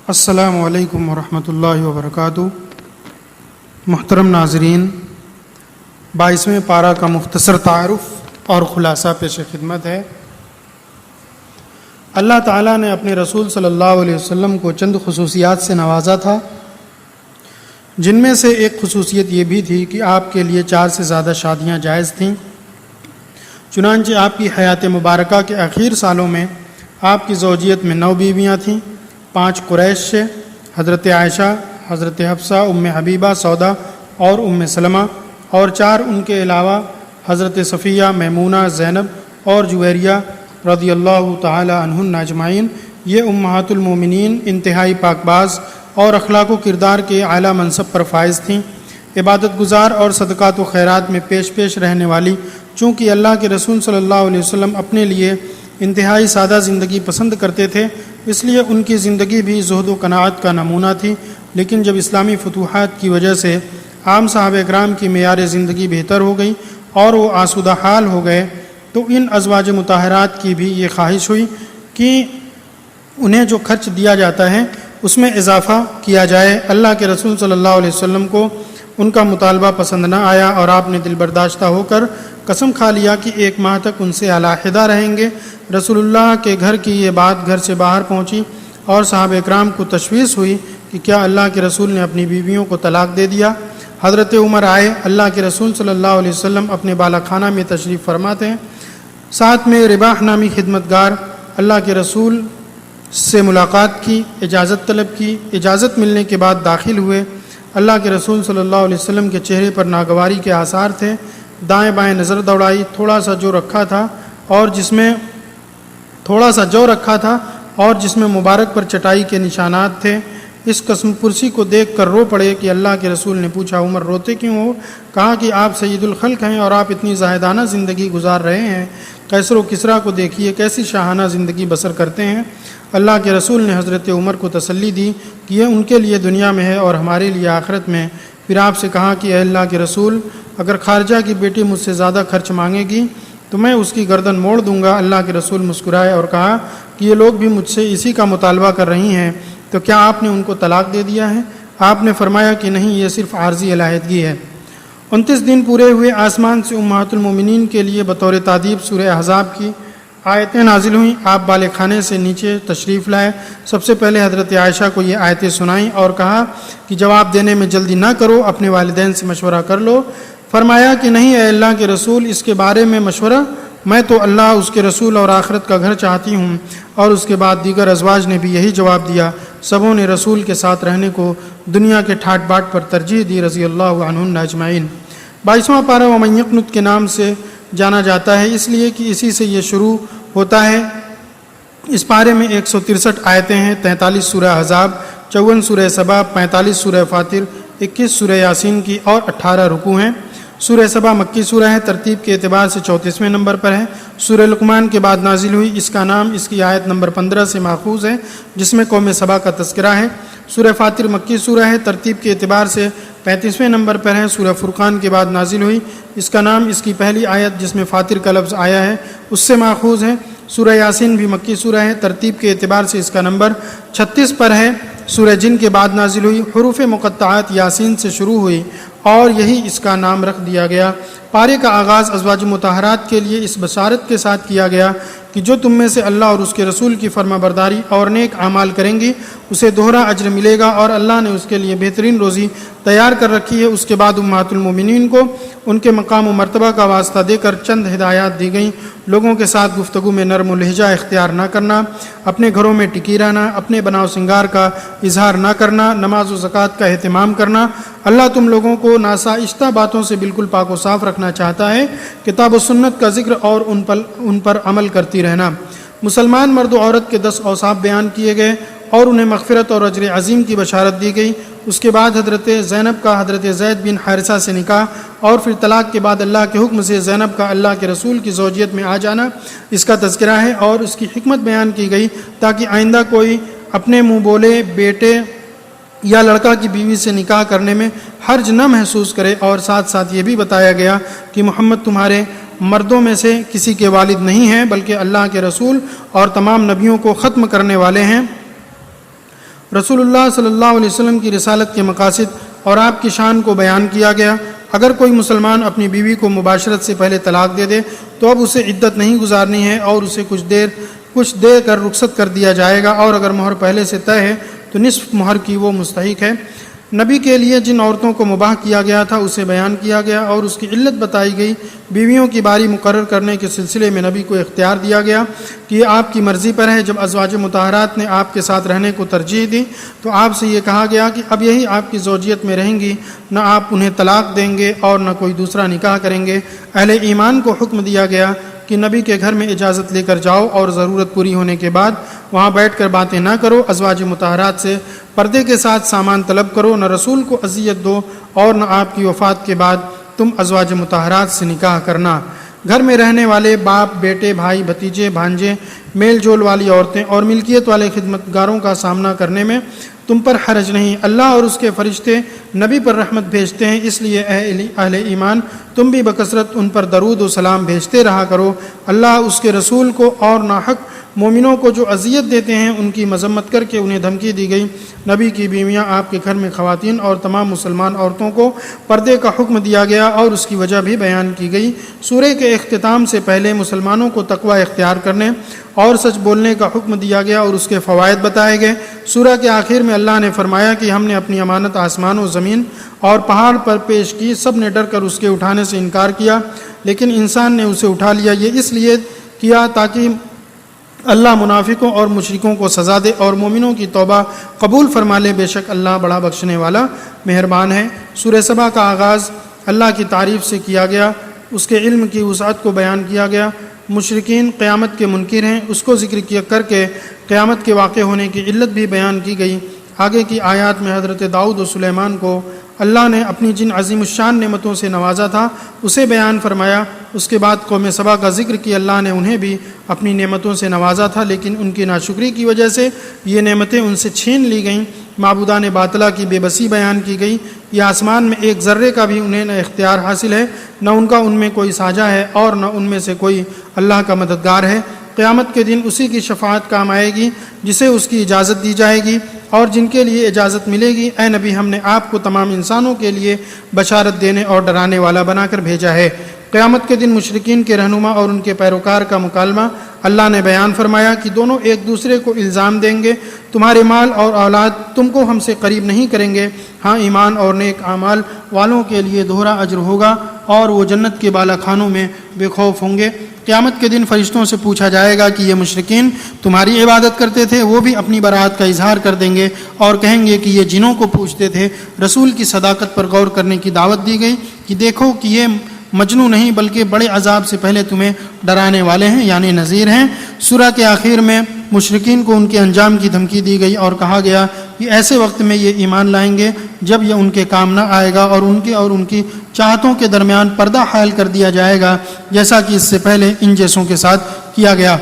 السلام علیکم ورحمۃ اللہ وبرکاتہ۔ محترم ناظرین، 22ویں پارہ کا مختصر تعارف اور خلاصہ پیش خدمت ہے۔ اللہ تعالیٰ نے اپنے رسول صلی اللہ علیہ وسلم کو چند خصوصیات سے نوازا تھا، جن میں سے ایک خصوصیت یہ بھی تھی کہ آپ کے لیے 4 سے زیادہ شادیاں جائز تھیں۔ چنانچہ آپ کی حیات مبارکہ کے آخر سالوں میں آپ کی زوجیت میں 9 بیویاں تھیں، 5 قریش سے، حضرت عائشہ، حضرت حفصہ، ام حبیبہ، سودا اور ام سلمہ، اور 4 ان کے علاوہ حضرت صفیہ، میمونہ، زینب اور جویریہ رضی اللہ تعالی عنہن اجمعین۔ یہ امہات المومنین انتہائی پاک باز اور اخلاق و کردار کے اعلیٰ منصب پر فائز تھیں، عبادت گزار اور صدقات و خیرات میں پیش رہنے والی۔ چونکہ اللہ کے رسول صلی اللہ علیہ وسلم اپنے لیے انتہائی سادہ زندگی پسند کرتے تھے، اس لیے ان کی زندگی بھی زہد و قناعت کا نمونہ تھی۔ لیکن جب اسلامی فتوحات کی وجہ سے عام صحابہ کرام کی معیار زندگی بہتر ہو گئی اور وہ آسودہ حال ہو گئے، تو ان ازواج مطہرات کی بھی یہ خواہش ہوئی کہ انہیں جو خرچ دیا جاتا ہے اس میں اضافہ کیا جائے۔ اللہ کے رسول صلی اللہ علیہ وسلم کو ان کا مطالبہ پسند نہ آیا اور آپ نے دل برداشتہ ہو کر قسم کھا لیا کہ 1 ماہ تک ان سے علیحدہ رہیں گے۔ رسول اللہ کے گھر کی یہ بات گھر سے باہر پہنچی اور صحابہ کرام کو تشویش ہوئی کہ کیا اللہ کے رسول نے اپنی بیویوں کو طلاق دے دیا۔ حضرت عمر آئے، اللہ کے رسول صلی اللہ علیہ وسلم اپنے بالا خانہ میں تشریف فرماتے ہیں، ساتھ میں رباح نامی خدمتگار اللہ کے رسول سے ملاقات کی، اجازت طلب کی۔ اجازت ملنے کے بعد داخل ہوئے۔ اللہ کے رسول صلی اللہ علیہ وسلم کے چہرے پر ناگواری کے آثار تھے، دائیں بائیں نظر دوڑائی، تھوڑا سا جو رکھا تھا اور جس میں مبارک پر چٹائی کے نشانات تھے۔ اس قسم پرسی کو دیکھ کر رو پڑے کہ اللہ کے رسول نے پوچھا، عمر روتے کیوں ہو؟ کہا کہ آپ سید الخلق ہیں اور آپ اتنی زاہدانہ زندگی گزار رہے ہیں، قیصر و کسریٰ کو دیکھیے کیسی شاہانہ زندگی بسر کرتے ہیں۔ اللہ کے رسول نے حضرت عمر کو تسلی دی کہ یہ ان کے لیے دنیا میں ہے اور ہمارے لیے آخرت میں۔ پھر آپ سے کہا کہ اے اللہ کے رسول، اگر خارجہ کی بیٹی مجھ سے زیادہ خرچ مانگے گی تو میں اس کی گردن موڑ دوں گا۔ اللہ کے رسول مسکرائے اور کہا کہ یہ لوگ بھی مجھ سے اسی کا مطالبہ کر رہی ہیں، تو کیا آپ نے ان کو طلاق دے دیا ہے؟ آپ نے فرمایا کہ نہیں، یہ صرف عارضی علیحدگی ہے۔ 29 دن پورے ہوئے، آسمان سے امہات المومنین کے لیے بطور تادیب سورہ احزاب کی آیتیں نازل ہوئیں۔ آپ بالے خانے سے نیچے تشریف لائے، سب سے پہلے حضرت عائشہ کو یہ آیتیں سنائیں اور کہا کہ جواب دینے میں جلدی نہ کرو، اپنے والدین سے مشورہ کر لو۔ فرمایا کہ نہیں اے اللہ کے رسول، اس کے بارے میں مشورہ؟ میں تو اللہ، اس کے رسول اور آخرت کا گھر چاہتی ہوں۔ اور اس کے بعد دیگر ازواج نے بھی یہی جواب دیا۔ سبوں نے رسول کے ساتھ رہنے کو دنیا کے ٹھاٹ باٹ پر ترجیح دی، رضی اللہ عنہن اجمعین۔ 22واں پارہ ومن یقنت کے نام سے جانا جاتا ہے، اس لیے کہ اسی سے یہ شروع ہوتا ہے۔ اس پارے میں 163 آیتیں ہیں، 43 سورہ احزاب، 54 سورہ سبا، 45 سورہ فاطر، 21 سورہ یاسین کی اور 18 رکوع ہیں۔ سورہ سبا مکی سورہ ہے، ترتیب کے اعتبار سے 34ویں نمبر پر ہے۔ سورہ لقمان کے بعد نازل ہوئی، اس کا نام اس کی آیت نمبر 15 سے ماخوذ ہے، جس میں قوم سبا کا تذکرہ ہے۔ سورہ فاطر مکی سورہ ہے، ترتیب کے اعتبار سے 35ویں نمبر پر ہے۔ سورہ فرقان کے بعد نازل ہوئی، اس کا نام اس کی پہلی آیت جس میں فاطر کا لفظ آیا ہے اس سے ماخوذ ہے۔ سورہ یاسین بھی مکی سورہ ہے، ترتیب کے اعتبار سے اس کا نمبر 36 پر ہے۔ سورہ جن کے بعد نازل ہوئی، حروف مقطعات یاسین سے شروع ہوئی اور یہی اس کا نام رکھ دیا گیا۔ پارے کا آغاز ازواج مطہرات کے لیے اس بشارت کے ساتھ کیا گیا کہ جو تم میں سے اللہ اور اس کے رسول کی فرما برداری اور نیک اعمال کریں گی اسے دوہرا اجر ملے گا، اور اللہ نے اس کے لیے بہترین روزی تیار کر رکھی ہے۔ اس کے بعد امہات المومنین کو ان کے مقام و مرتبہ کا واسطہ دے کر چند ہدایات دی گئیں۔ لوگوں کے ساتھ گفتگو میں نرم و لہجہ اختیار نہ کرنا، اپنے گھروں میں ٹکی رہنا، اپنے بناؤ سنگار کا اظہار نہ کرنا، نماز و زکوٰۃ کا اہتمام کرنا۔ اللہ تم لوگوں کو ناشائستہ باتوں سے بالکل پاک و صاف رکھنا چاہتا ہے۔ کتاب و سنت کا ذکر اور ان پر عمل کرتی رہنا۔ مسلمان مرد و عورت کے 10 اوصاف بیان کیے گئے اور انہیں مغفرت اور اجر عظیم کی بشارت دی گئی۔ اس کے بعد حضرت زینب کا حضرت زید بن حارثہ سے نکاح اور پھر طلاق کے بعد اللہ کے حکم سے زینب کا اللہ کے رسول کی زوجیت میں آ جانا، اس کا تذکرہ ہے اور اس کی حکمت بیان کی گئی تاکہ آئندہ کوئی اپنے منہ بولے بیٹے یا لڑکا کی بیوی سے نکاح کرنے میں حرج نہ محسوس کرے، اور ساتھ ساتھ یہ بھی بتایا گیا کہ محمد تمہارے مردوں میں سے کسی کے والد نہیں ہیں بلکہ اللہ کے رسول اور تمام نبیوں کو ختم کرنے والے ہیں۔ رسول اللہ صلی اللہ علیہ وسلم کی رسالت کے مقاصد اور آپ کی شان کو بیان کیا گیا۔ اگر کوئی مسلمان اپنی بیوی کو مباشرت سے پہلے طلاق دے دے تو اب اسے عدت نہیں گزارنی ہے اور اسے کچھ دے کر رخصت کر دیا جائے گا، اور اگر مہر پہلے سے طے ہے تو نصف مہر کی وہ مستحق ہے۔ نبی کے لیے جن عورتوں کو مباح کیا گیا تھا اسے بیان کیا گیا اور اس کی علت بتائی گئی۔ بیویوں کی باری مقرر کرنے کے سلسلے میں نبی کو اختیار دیا گیا کہ یہ آپ کی مرضی پر ہے۔ جب ازواج مطہرات نے آپ کے ساتھ رہنے کو ترجیح دی تو آپ سے یہ کہا گیا کہ اب یہی آپ کی زوجیت میں رہیں گی، نہ آپ انہیں طلاق دیں گے اور نہ کوئی دوسرا نکاح کریں گے۔ اہل ایمان کو حکم دیا گیا کہ نبی کے گھر میں اجازت لے کر جاؤ اور ضرورت پوری ہونے کے بعد وہاں بیٹھ کر باتیں نہ کرو۔ ازواج مطہرات سے پردے کے ساتھ سامان طلب کرو، نہ رسول کو اذیت دو اور نہ آپ کی وفات کے بعد تم ازواج مطہرات سے نکاح کرنا۔ گھر میں رہنے والے باپ، بیٹے، بھائی، بھتیجے، بھانجے، میل جول والی عورتیں اور ملکیت والے خدمتگاروں کا سامنا کرنے میں تم پر حرج نہیں۔ اللہ اور اس کے فرشتے نبی پر رحمت بھیجتے ہیں، اس لیے اہل ایمان تم بھی بکثرت ان پر درود و سلام بھیجتے رہا کرو۔ اللہ اس کے رسول کو اور ناحق مومنوں کو جو اذیت دیتے ہیں ان کی مذمت کر کے انہیں دھمکی دی گئی۔ نبی کی بیویاں آپ کے گھر میں خواتین اور تمام مسلمان عورتوں کو پردے کا حکم دیا گیا اور اس کی وجہ بھی بیان کی گئی۔ سورہ کے اختتام سے پہلے مسلمانوں کو تقوی اختیار کرنے اور سچ بولنے کا حکم دیا گیا اور اس کے فوائد بتائے گئے۔ سورہ کے آخر میں اللہ نے فرمایا کہ ہم نے اپنی امانت آسمان و زمین اور پہاڑ پر پیش کی، سب نے ڈر کر اس کے اٹھانے سے انکار کیا لیکن انسان نے اسے اٹھا لیا۔ یہ اس لیے کیا تاکہ اللہ منافقوں اور مشرکوں کو سزا دے اور مومنوں کی توبہ قبول فرما لے، بے شک اللہ بڑا بخشنے والا مہربان ہے۔ سورہ سبا کا آغاز اللہ کی تعریف سے کیا گیا، اس کے علم کی وسعت کو بیان کیا گیا۔ مشرکین قیامت کے منکر ہیں، اس کو ذکر کیا کر کے قیامت کے واقع ہونے کی علت بھی بیان کی گئی۔ آگے کی آیات میں حضرت داؤد و سلیمان کو اللہ نے اپنی جن عظیم الشان نعمتوں سے نوازا تھا اسے بیان فرمایا۔ اس کے بعد قوم سبا کا ذکر کہ اللہ نے انہیں بھی اپنی نعمتوں سے نوازا تھا لیکن ان کی ناشکری کی وجہ سے یہ نعمتیں ان سے چھین لی گئیں۔ معبودان باطلہ کی بے بسی بیان کی گئی۔ یہ آسمان میں ایک ذرے کا بھی انہیں نہ اختیار حاصل ہے، نہ ان کا ان میں کوئی ساجا ہے اور نہ ان میں سے کوئی اللہ کا مددگار ہے۔ قیامت کے دن اسی کی شفاعت کام آئے گی جسے اس کی اجازت دی جائے گی اور جن کے لیے اجازت ملے گی۔ اے نبی، ہم نے آپ کو تمام انسانوں کے لیے بشارت دینے اور ڈرانے والا بنا کر بھیجا ہے۔ قیامت کے دن مشرکین کے رہنما اور ان کے پیروکار کا مکالمہ اللہ نے بیان فرمایا کہ دونوں ایک دوسرے کو الزام دیں گے، تمہارے مال اور اولاد تم کو ہم سے قریب نہیں کریں گے، ہاں ایمان اور نیک اعمال والوں کے لیے دوہرا اجر ہوگا اور وہ جنت کے بالا خانوں میں بے خوف ہوں گے۔ قیامت کے دن فرشتوں سے پوچھا جائے گا کہ یہ مشرکین تمہاری عبادت کرتے تھے؟ وہ بھی اپنی برات کا اظہار کر دیں گے اور کہیں گے کہ یہ جنوں کو پوچھتے تھے۔ رسول کی صداقت پر غور کرنے کی دعوت دی گئی کہ دیکھو کہ یہ مجنو نہیں بلکہ بڑے عذاب سے پہلے تمہیں ڈرانے والے ہیں، یعنی نذیر ہیں۔ سورہ کے آخر میں مشرکین کو ان کے انجام کی دھمکی دی گئی اور کہا گیا کہ ایسے وقت میں یہ ایمان لائیں گے جب یہ ان کے کام نہ آئے گا اور ان کی چاہتوں کے درمیان پردہ حائل کر دیا جائے گا، جیسا کہ اس سے پہلے ان جیسوں کے ساتھ کیا گیا۔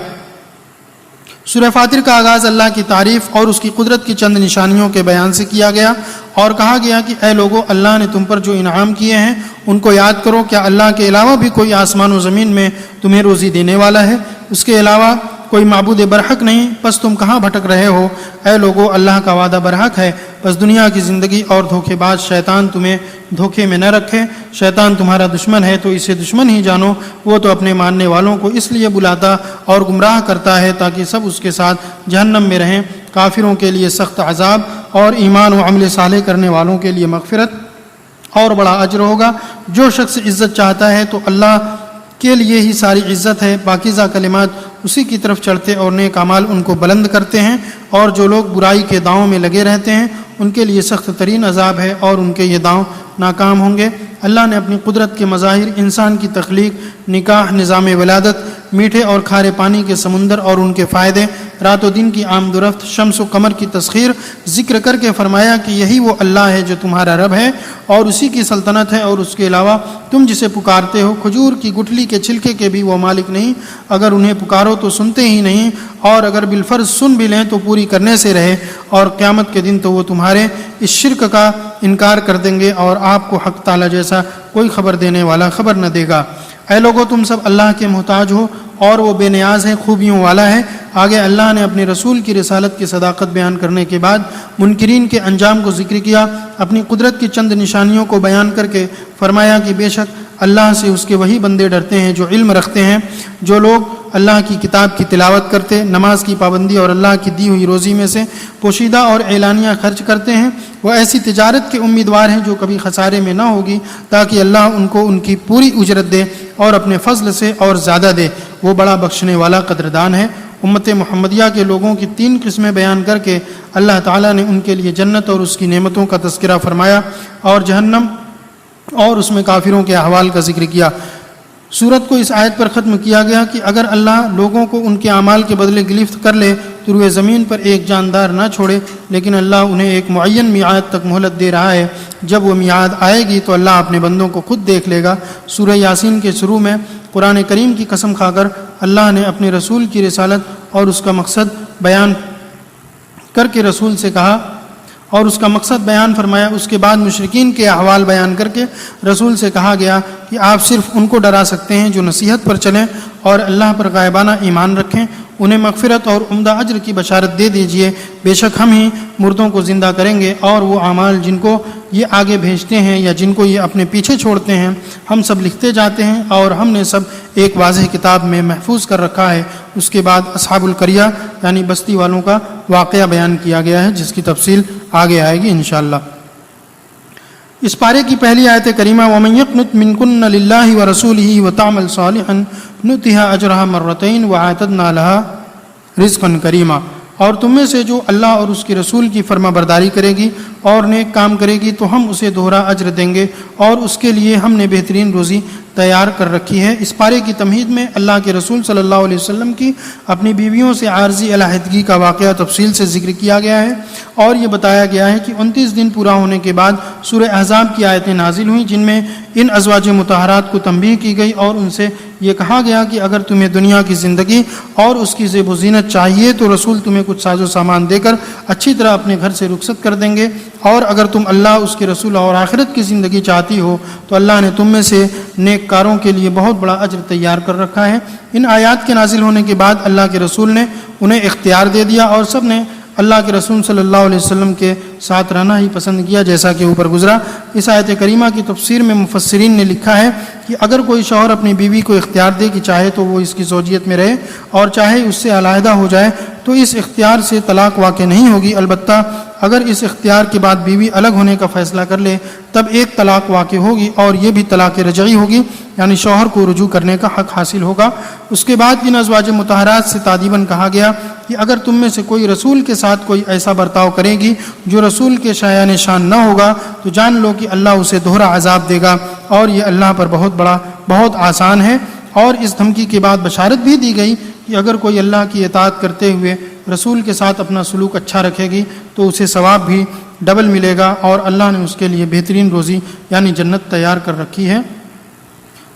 سورہ فاطر کا آغاز اللہ کی تعریف اور اس کی قدرت کی چند نشانیوں کے بیان سے کیا گیا اور کہا گیا کہ اے لوگو، اللہ نے تم پر جو انعام کیے ہیں ان کو یاد کرو۔ کیا اللہ کے علاوہ بھی کوئی آسمان و زمین میں تمہیں روزی دینے والا ہے؟ اس کے علاوہ کوئی معبود برحق نہیں، پس تم کہاں بھٹک رہے ہو؟ اے لوگو، اللہ کا وعدہ برحق ہے، بس دنیا کی زندگی اور دھوکے باز شیطان تمہیں دھوکے میں نہ رکھے۔ شیطان تمہارا دشمن ہے تو اسے دشمن ہی جانو، وہ تو اپنے ماننے والوں کو اس لیے بلاتا اور گمراہ کرتا ہے تاکہ سب اس کے ساتھ جہنم میں رہیں۔ کافروں کے لیے سخت عذاب اور ایمان و عمل صالح کرنے والوں کے لیے مغفرت اور بڑا اجر ہوگا۔ جو شخص عزت چاہتا ہے تو اللہ کے لیے ہی ساری عزت ہے، پاکیزہ کلمات اسی کی طرف چڑھتے اور نیک اعمال ان کو بلند کرتے ہیں، اور جو لوگ برائی کے داؤں میں لگے رہتے ہیں ان کے لیے سخت ترین عذاب ہے اور ان کے یہ داؤں ناکام ہوں گے۔ اللہ نے اپنی قدرت کے مظاہر، انسان کی تخلیق، نکاح، نظام ولادت، میٹھے اور کھارے پانی کے سمندر اور ان کے فائدے، رات و دن کی آمد و رفت، شمس و قمر کی تسخیر ذکر کر کے فرمایا کہ یہی وہ اللہ ہے جو تمہارا رب ہے اور اسی کی سلطنت ہے، اور اس کے علاوہ تم جسے پکارتے ہو کھجور کی گٹھلی کے چھلکے کے بھی وہ مالک نہیں۔ اگر انہیں پکارو تو سنتے ہی نہیں، اور اگر بالفرض سن بھی لیں تو پوری کرنے سے رہے، اور قیامت کے دن تو وہ تمہارے اس شرک کا انکار کر دیں گے اور آپ کو حق تعالی جیسا کوئی خبر دینے والا خبر نہ دے گا۔ اے لوگو تم سب اللہ کے محتاج ہو اور وہ بے نیاز ہے، خوبیوں والا ہے۔ آگے اللہ نے اپنے رسول کی رسالت کی صداقت بیان کرنے کے بعد منکرین کے انجام کو ذکر کیا، اپنی قدرت کی چند نشانیوں کو بیان کر کے فرمایا کہ بے شک اللہ سے اس کے وہی بندے ڈرتے ہیں جو علم رکھتے ہیں، جو لوگ اللہ کی کتاب کی تلاوت کرتے، نماز کی پابندی اور اللہ کی دی ہوئی روزی میں سے پوشیدہ اور اعلانیہ خرچ کرتے ہیں۔ وہ ایسی تجارت کے امیدوار ہیں جو کبھی خسارے میں نہ ہوگی، تاکہ اللہ ان کو ان کی پوری اجرت دے اور اپنے فضل سے اور زیادہ دے، وہ بڑا بخشنے والا قدردان ہے۔ امت محمدیہ کے لوگوں کی 3 قسمیں بیان کر کے اللہ تعالیٰ نے ان کے لیے جنت اور اس کی نعمتوں کا تذکرہ فرمایا اور جہنم اور اس میں کافروں کے احوال کا ذکر کیا۔ سورت کو اس آیت پر ختم کیا گیا کہ اگر اللہ لوگوں کو ان کے اعمال کے بدلے گرفت کر لے تو روئے زمین پر ایک جاندار نہ چھوڑے، لیکن اللہ انہیں ایک معین میعاد تک مہلت دے رہا ہے۔ جب وہ میعاد آئے گی تو اللہ اپنے بندوں کو خود دیکھ لے گا۔ سورہ یاسین کے شروع میں قرآن کریم کی قسم کھا کر اللہ نے اپنے رسول کی رسالت اور اس کا مقصد بیان کر کے رسول سے کہا اور اس کا مقصد بیان فرمایا۔ اس کے بعد مشرکین کے احوال بیان کر کے رسول سے کہا گیا کہ آپ صرف ان کو ڈرا سکتے ہیں جو نصیحت پر چلیں اور اللہ پر غائبانہ ایمان رکھیں، انہیں مغفرت اور عمدہ اجر کی بشارت دے دیجئے۔ بے شک ہم ہی مردوں کو زندہ کریں گے اور وہ اعمال جن کو یہ آگے بھیجتے ہیں یا جن کو یہ اپنے پیچھے چھوڑتے ہیں ہم سب لکھتے جاتے ہیں اور ہم نے سب ایک واضح کتاب میں محفوظ کر رکھا ہے۔ اس کے بعد اصحاب القریہ یعنی بستی والوں کا واقعہ بیان کیا گیا ہے، جس کی تفصیل آگے آئے گی انشاءاللہ۔ اس پارے کی پہلی آیت کریمہ وَمَن يَقْنُتْ مِنكُنَّ لِلَّهِ وَرَسُولِهِ وَتَعْمَلْ صَالِحًا نُؤْتِهَا أَجْرَهَا مَرَّتَيْنِ وَأَعْتَدْنَا لَهَا رِزْقًا كَرِيمًا، اور تم میں سے جو اللہ اور اس کے رسول کی فرما برداری کرے گی اور نیک کام کرے گی تو ہم اسے دوہرا اجر دیں گے اور اس کے لیے ہم نے بہترین روزی تیار کر رکھی ہے۔ اس پارے کی تمہید میں اللہ کے رسول صلی اللہ علیہ وسلم کی اپنی بیویوں سے عارضی علیحدگی کا واقعہ تفصیل سے ذکر کیا گیا ہے اور یہ بتایا گیا ہے کہ 29 دن پورا ہونے کے بعد سورہ احزاب کی آیتیں نازل ہوئیں جن میں ان ازواج مطہرات کو تنبیہ کی گئی اور ان سے یہ کہا گیا کہ اگر تمہیں دنیا کی زندگی اور اس کی زیب و زینت چاہیے تو رسول تمہیں کچھ ساز و سامان دے کر اچھی طرح اپنے گھر سے رخصت کر دیں گے، اور اگر تم اللہ اس کے رسول اور آخرت کی زندگی چاہتی ہو تو اللہ نے تم میں سے نیک کاروں کے لیے بہت بڑا اجر تیار کر رکھا ہے۔ ان آیات کے نازل ہونے کے بعد اللہ کے رسول نے انہیں اختیار دے دیا اور سب نے اللہ کے رسول صلی اللہ علیہ وسلم کے ساتھ رہنا ہی پسند کیا، جیسا کہ اوپر گزرا۔ اس آیت کریمہ کی تفسیر میں مفسرین نے لکھا ہے کہ اگر کوئی شوہر اپنی بیوی کو اختیار دے کہ چاہے تو وہ اس کی زوجیت میں رہے اور چاہے اس سے علیحدہ ہو جائے تو اس اختیار سے طلاق واقع نہیں ہوگی، البتہ اگر اس اختیار کے بعد بیوی الگ ہونے کا فیصلہ کر لے تب ایک طلاق واقع ہوگی اور یہ بھی طلاق رجعی ہوگی، یعنی شوہر کو رجوع کرنے کا حق حاصل ہوگا۔ اس کے بعد ان ازواج مطہرات سے تادیباً کہا گیا کہ اگر تم میں سے کوئی رسول کے ساتھ کوئی ایسا برتاؤ کرے گی جو رسول کے شایان شان نہ ہوگا تو جان لو کہ اللہ اسے دوہرا عذاب دے گا اور یہ اللہ پر بہت آسان ہے۔ اور اس دھمکی کے بعد بشارت بھی دی گئی کہ اگر کوئی اللہ کی اطاعت کرتے ہوئے رسول کے ساتھ اپنا سلوک اچھا رکھے گی تو اسے ثواب بھی ڈبل ملے گا اور اللہ نے اس کے لیے بہترین روزی یعنی جنت تیار کر رکھی ہے۔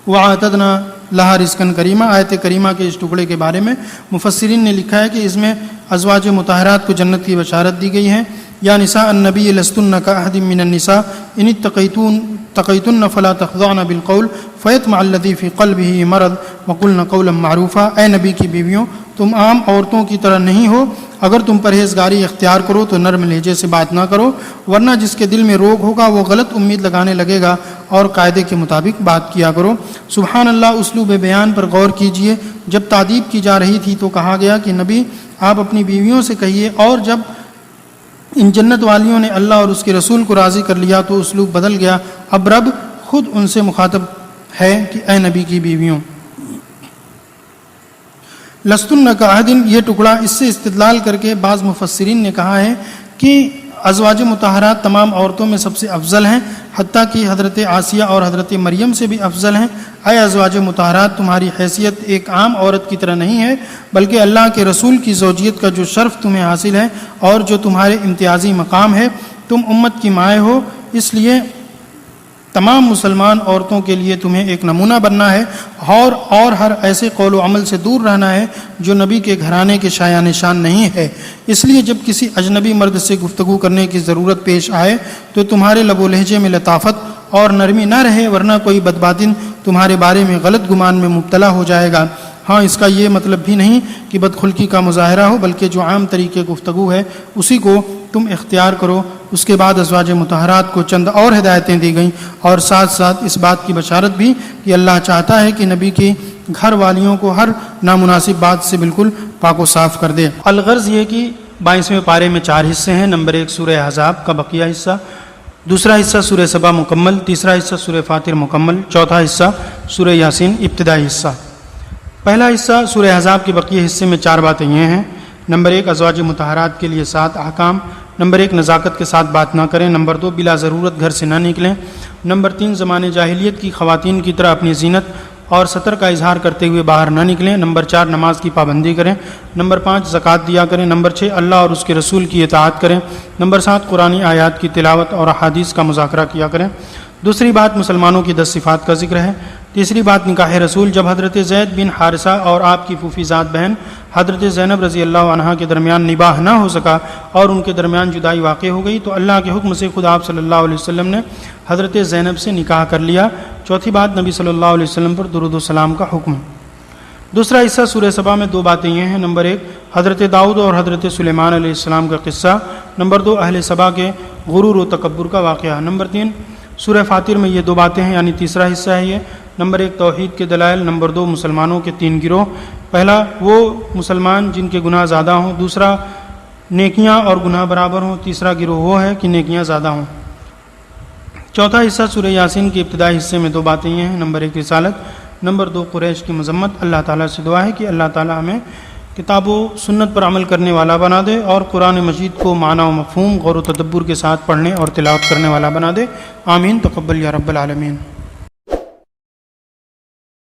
وَأَعْتَدْنَا لَهَا رِزْقًا كَرِيمًا، آیت کریمہ کے اس ٹکڑے کے بارے میں مفسرین نے لکھا ہے کہ اس میں ازواج مطہرات کو جنت کی بشارت دی گئی ہے۔ یا نساء النبی لستن کأحد من النساء ان اتقیتن فلا تخضعن بالقول فیطمع الذی فی قلبہ مرض وقلن قولا معروفا، اے نبی کی بیویوں تم عام عورتوں کی طرح نہیں ہو، اگر تم پرہیزگاری اختیار کرو تو نرم لہجے سے بات نہ کرو، ورنہ جس کے دل میں روگ ہوگا وہ غلط امید لگانے لگے گا، اور قاعدے کے مطابق بات کیا کرو۔ سبحان اللہ، اسلوب بیان پر غور کیجئے۔ جب تعدیب کی جا رہی تھی تو کہا گیا کہ نبی آپ اپنی بیویوں سے کہیے، اور جب ان جنت والیوں نے اللہ اور اس کے رسول کو راضی کر لیا تو اسلوب بدل گیا۔ اب رب خود ان سے مخاطب ہے کہ اے نبی کی بیویوں، لستن کعہدن، یہ ٹکڑا اس سے استدلال کر کے بعض مفسرین نے کہا ہے کہ ازواج مطہرات تمام عورتوں میں سب سے افضل ہیں، حتیٰ کہ حضرت آسیہ اور حضرت مریم سے بھی افضل ہیں۔ اے ازواج مطہرات، تمہاری حیثیت ایک عام عورت کی طرح نہیں ہے، بلکہ اللہ کے رسول کی زوجیت کا جو شرف تمہیں حاصل ہے اور جو تمہارے امتیازی مقام ہے، تم امت کی مائیں ہو، اس لیے تمام مسلمان عورتوں کے لیے تمہیں ایک نمونہ بننا ہے اور ہر ایسے قول و عمل سے دور رہنا ہے جو نبی کے گھرانے کے شایان شان نہیں ہے۔ اس لیے جب کسی اجنبی مرد سے گفتگو کرنے کی ضرورت پیش آئے تو تمہارے لب و لہجے میں لطافت اور نرمی نہ رہے، ورنہ کوئی بدباطن تمہارے بارے میں غلط گمان میں مبتلا ہو جائے گا۔ ہاں، اس کا یہ مطلب بھی نہیں کہ بدخلقی کا مظاہرہ ہو، بلکہ جو عام طریقے گفتگو ہے اسی کو تم اختیار کرو۔ اس کے بعد ازواج مطہرات کو چند اور ہدایتیں دی گئیں، اور ساتھ ساتھ اس بات کی بشارت بھی کہ اللہ چاہتا ہے کہ نبی کی گھر والیوں کو ہر نامناسب بات سے بالکل پاک و صاف کر دے۔ الغرض یہ کہ 22ویں پارے میں 4 حصے ہیں۔ نمبر 1 سورہ احزاب کا بقیہ حصہ، دوسرا حصہ سورہ سبا مکمل، تیسرا حصہ سورہ فاطر مکمل، چوتھا حصہ سورہ یاسین ابتدائی حصہ۔ پہلا حصہ سورہ احزاب کے بقیہ حصے میں 4 باتیں یہ ہیں۔ نمبر 1 ازواج مطہرات کے لیے 7 احکام۔ نمبر 1 نزاکت کے ساتھ بات نہ کریں۔ نمبر 2 بلا ضرورت گھر سے نہ نکلیں۔ نمبر 3 زمانے جاہلیت کی خواتین کی طرح اپنی زینت اور ستر کا اظہار کرتے ہوئے باہر نہ نکلیں۔ نمبر 4 نماز کی پابندی کریں۔ نمبر 5 زکوٰۃ دیا کریں۔ نمبر 6 اللہ اور اس کے رسول کی اطاعت کریں۔ نمبر 7 قرآنی آیات کی تلاوت اور احادیث کا مذاکرہ کیا کریں۔ دوسری بات مسلمانوں کی 10 صفات کا ذکر ہے۔ تیسری بات نکاح رسول، جب حضرت زید بن حارثہ اور آپ کی پھوپھی زاد بہن حضرت زینب رضی اللہ عنہا کے درمیان نباہ نہ ہو سکا اور ان کے درمیان جدائی واقع ہو گئی تو اللہ کے حکم سے خود آپ صلی اللہ علیہ وسلم نے حضرت زینب سے نکاح کر لیا۔ چوتھی بات نبی صلی اللہ علیہ وسلم پر درود و سلام کا حکم۔ دوسرا حصہ سورہ سبا میں 2 باتیں یہ ہیں۔ نمبر 1 حضرت داؤد اور حضرت سلیمان علیہ السلام کا قصہ۔ نمبر 2 اہل سبا کے غرور و تکبر کا واقعہ۔ نمبر 3 سورہ فاطر میں یہ 2 باتیں ہیں، یعنی تیسرا حصہ ہے یہ۔ نمبر 1 توحید کے دلائل۔ نمبر 2 مسلمانوں کے 3 گروہ۔ پہلا وہ مسلمان جن کے گناہ زیادہ ہوں، دوسرا نیکیاں اور گناہ برابر ہوں، تیسرا گروہ وہ ہے کہ نیکیاں زیادہ ہوں۔ چوتھا حصہ سورہ یاسین کے ابتدائی حصے میں 2 باتیں یہ ہیں۔ نمبر 1 رسالت۔ نمبر 2 قریش کی مذمت۔ اللہ تعالیٰ سے دعا ہے کہ اللہ تعالیٰ ہمیں کتاب و سنت پر عمل کرنے والا بنا دے اور قرآن مجید کو معنی و مفہوم غور و تدبر کے ساتھ پڑھنے اور تلاوت کرنے والا بنا دے۔ آمین۔ تقبل یا رب العالمین۔